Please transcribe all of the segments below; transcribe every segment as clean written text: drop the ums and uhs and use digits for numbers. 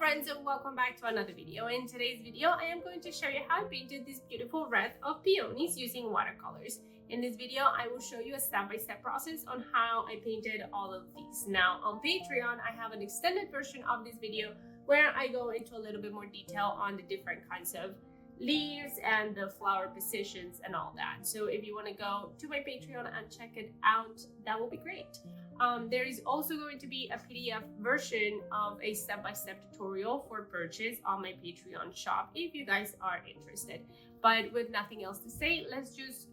friends, and welcome back to another video. In today's video, I am going to show you how I painted this beautiful wreath of peonies using watercolors. In this video, I will show you a step-by-step process on how I painted all of these. Now, on Patreon, I have an extended version of this video where I go into a little bit more detail on the different kinds of leaves and the flower positions and all that. So if you want to go to my Patreon and check it out, that will be great. There is also going to be a PDF version of a step-by-step tutorial for purchase on my Patreon shop if you guys are interested. But with nothing else to say, let's just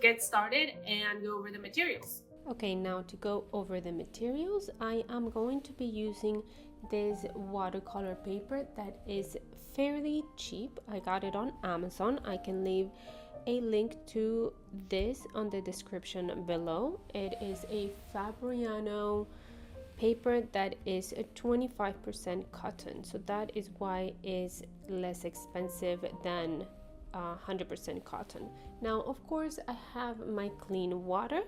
get started and go over the materials. Okay, now to go over the materials, I am going to be using this watercolor paper that is fairly cheap. I got it on Amazon. I can leave a link to this on the description below. It is a Fabriano paper that is a 25% cotton, so that is why it's less expensive than 100% cotton. Now, of course, I have my clean water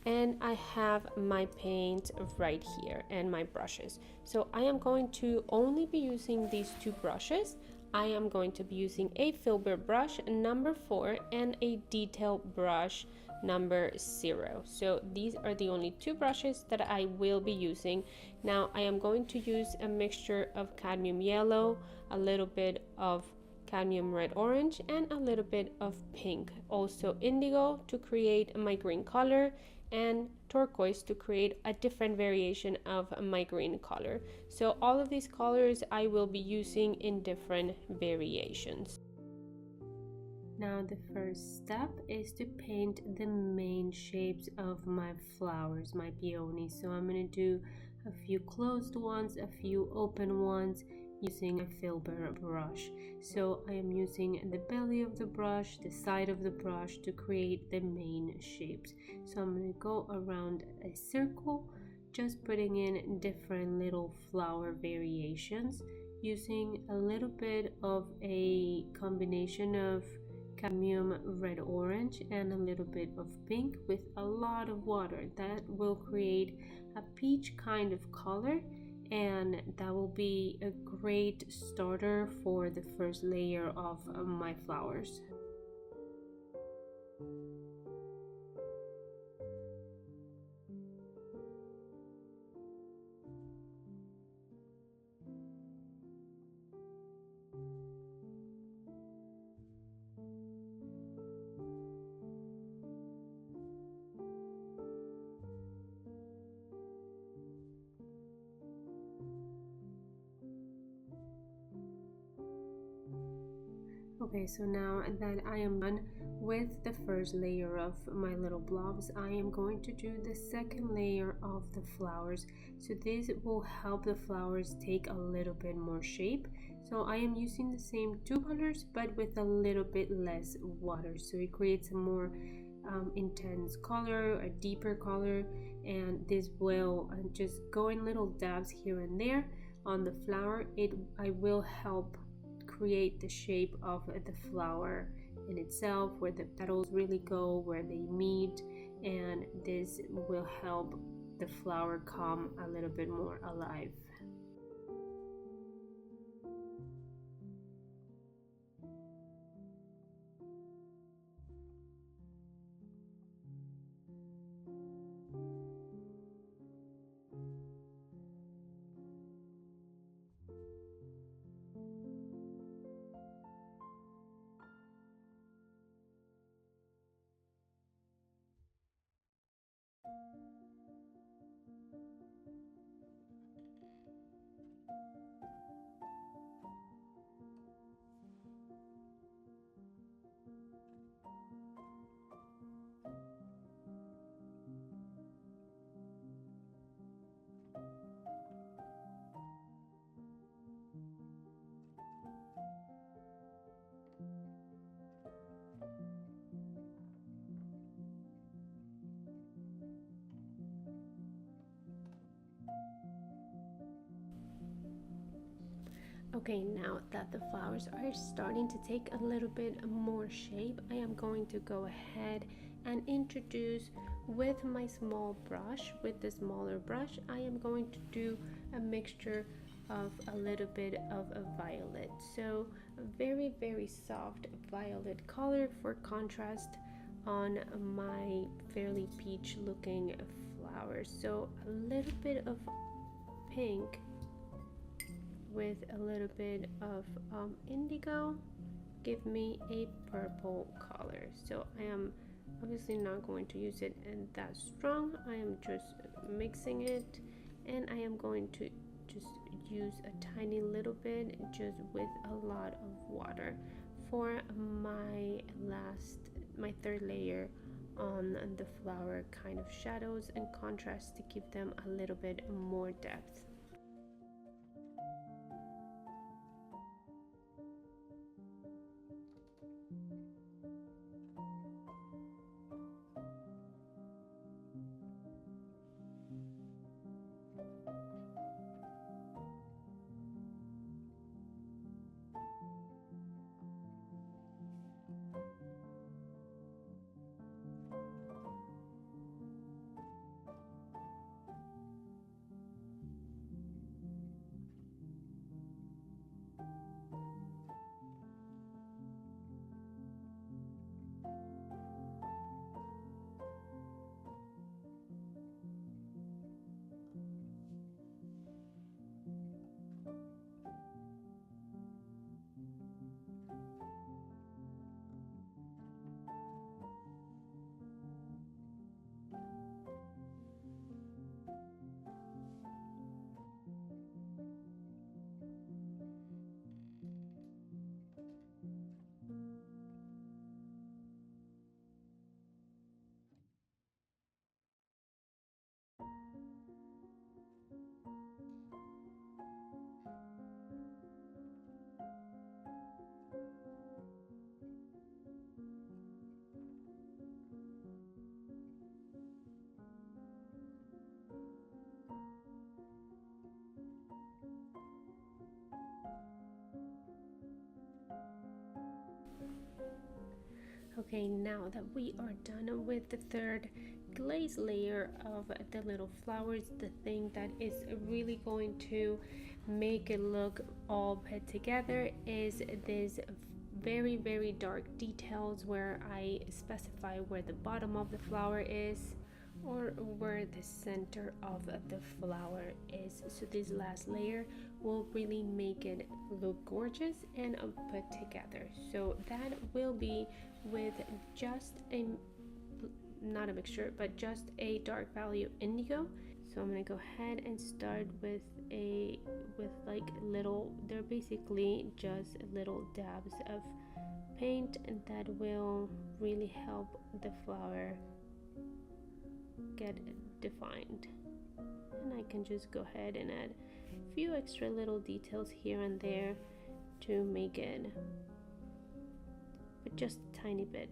and I have my paint right here and my brushes. So I am going to only be using these two brushes. I am going to be using a filbert brush number 4 and a detail brush number 0. So these are the only two brushes that I will be using. Now I am going to use a mixture of cadmium yellow, a little bit of cadmium red orange, and a little bit of pink, also indigo to create my green color, and turquoise to create a different variation of my green color. So all of these colors I will be using in different variations. Now the first step is to paint the main shapes of my flowers, my peonies. So I'm going to do a few closed ones, a few open ones, using a filbert brush. So I am using the belly of the brush, the side of the brush to create the main shapes. So I'm going to go around a circle, just putting in different little flower variations, using a little bit of a combination of cadmium red orange and a little bit of pink with a lot of water. That will create a peach kind of color, and that will be a great starter for the first layer of my flowers. Okay, so now that I am done with the first layer of my little blobs, I am going to do the second layer of the flowers. So this will help the flowers take a little bit more shape. So I am using the same two colors but with a little bit less water, so it creates a more intense color, a deeper color, and this will just go in little dabs here and there on the flower. I will help create the shape of the flower in itself, where the petals really go, where they meet, and this will help the flower come a little bit more alive. Okay, now that the flowers are starting to take a little bit more shape, I am going to go ahead and introduce with my small brush, with the smaller brush, I am going to do a mixture of a little bit of a violet. So a very soft violet color for contrast on my fairly peach looking flowers. So a little bit of pink with a little bit of indigo give me a purple color. So I am obviously not going to use it in that strong. I am just mixing it, and I am going to just use a tiny little bit just with a lot of water for my third layer on the flower kind of shadows and contrast to give them a little bit more depth. Okay, now that we are done with the third glaze layer of the little flowers, the thing that is really going to make it look all put together is this very dark details where I specify where the bottom of the flower is or where the center of the flower is. So this last layer will really make it look gorgeous and put together. So that will be with just a, not a mixture, but just a dark value indigo. So I'm gonna go ahead and start with like little, they're basically just little dabs of paint, and that will really help the flower get defined. And I can just go ahead and add a few extra little details here and there to make it, but just a tiny bit.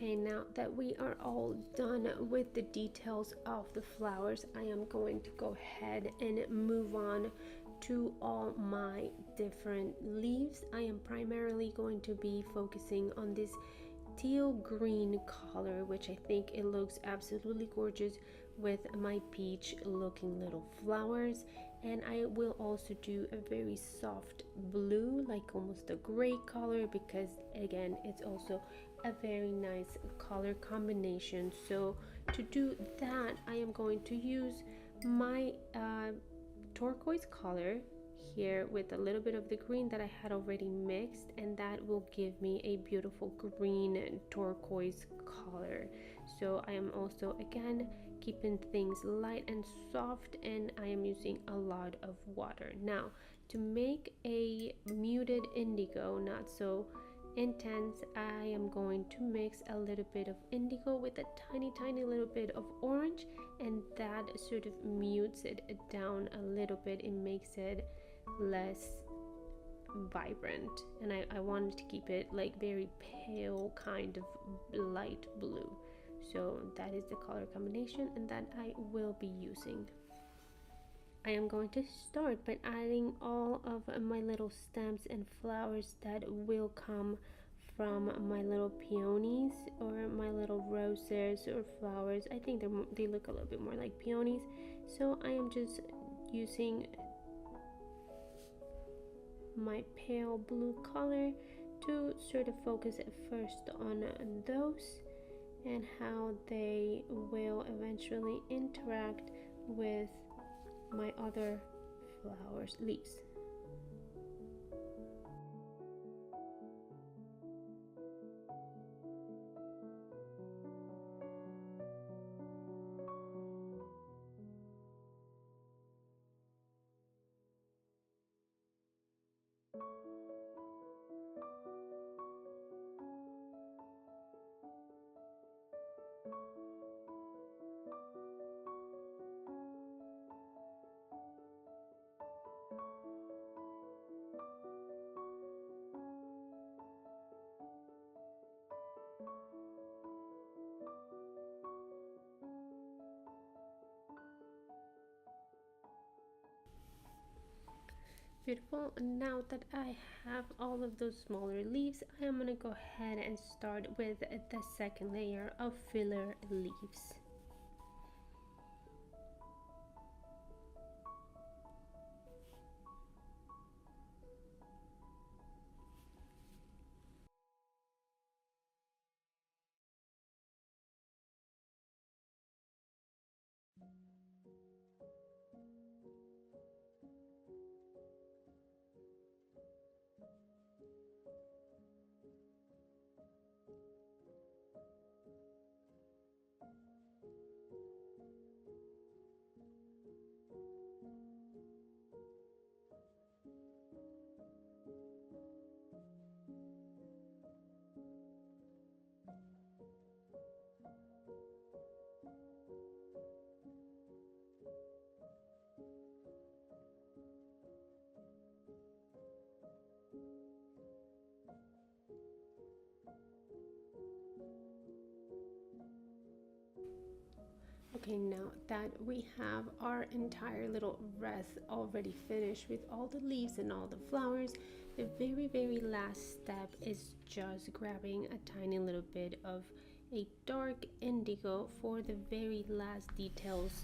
Okay, now that we are all done with the details of the flowers, I am going to go ahead and move on to all my different leaves. I am primarily going to be focusing on this teal green color, which I think it looks absolutely gorgeous with my peach looking little flowers. And I will also do a very soft blue, like almost a gray color, because again it's also a very nice color combination. So to do that, I am going to use my turquoise color here with a little bit of the green that I had already mixed, and that will give me a beautiful green turquoise color. So I am also again keeping things light and soft, and I am using a lot of water. Now to make a muted indigo, not so intense, I am going to mix a little bit of indigo with a tiny little bit of orange, and that sort of mutes it down a little bit. It makes it less vibrant, and I wanted to keep it like very pale, kind of light blue. So that is the color combination and that I will be using. I am going to start by adding all of my little stems and flowers that will come from my little peonies or my little roses or flowers. I think they look a little bit more like peonies. So I am just using my pale blue color to sort of focus at first on those and how they will eventually interact with my other flowers leaves. Beautiful. Now that I have all of those smaller leaves, I am going to go ahead and start with the second layer of filler leaves. Okay, now that we have our entire little wreath already finished with all the leaves and all the flowers, the very last step is just grabbing a tiny little bit of a dark indigo for the very last details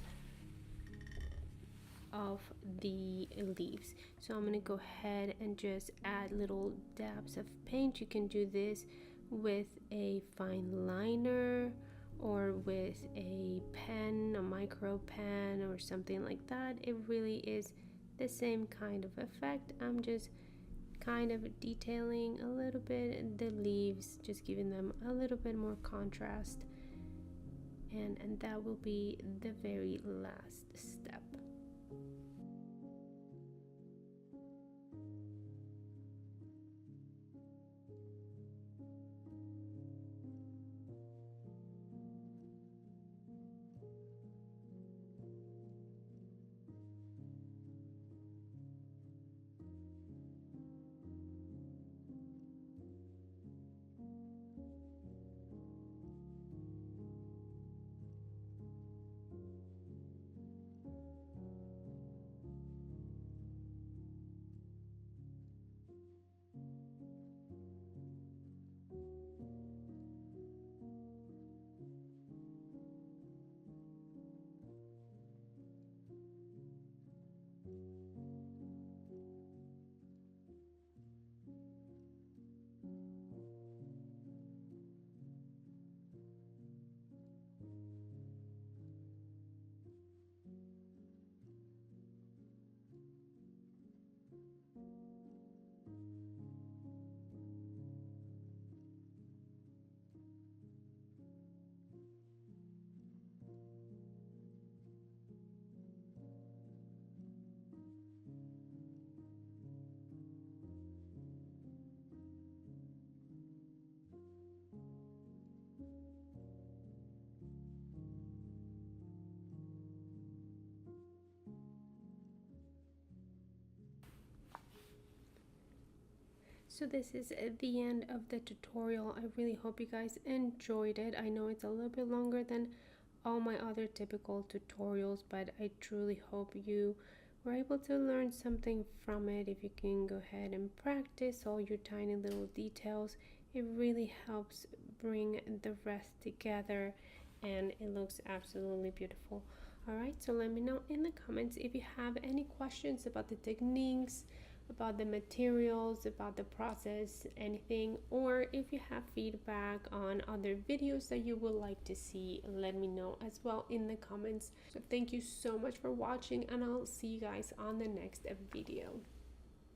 of the leaves. So I'm going to go ahead and just add little dabs of paint. You can do this with a fine liner or with a pen, a micro pen or something like that. It really is the same kind of effect. I'm just kind of detailing a little bit the leaves, just giving them a little bit more contrast, and that will be the very last step. So this is the end of the tutorial. I really hope you guys enjoyed it. I know it's a little bit longer than all my other typical tutorials, but I truly hope you were able to learn something from it. If you can go ahead and practice all your tiny little details, it really helps bring the rest together and it looks absolutely beautiful. All right, so let me know in the comments if you have any questions about the techniques, about the materials, about the process, anything, or if you have feedback on other videos that you would like to see, let me know as well in the comments. So thank you so much for watching, and I'll see you guys on the next video.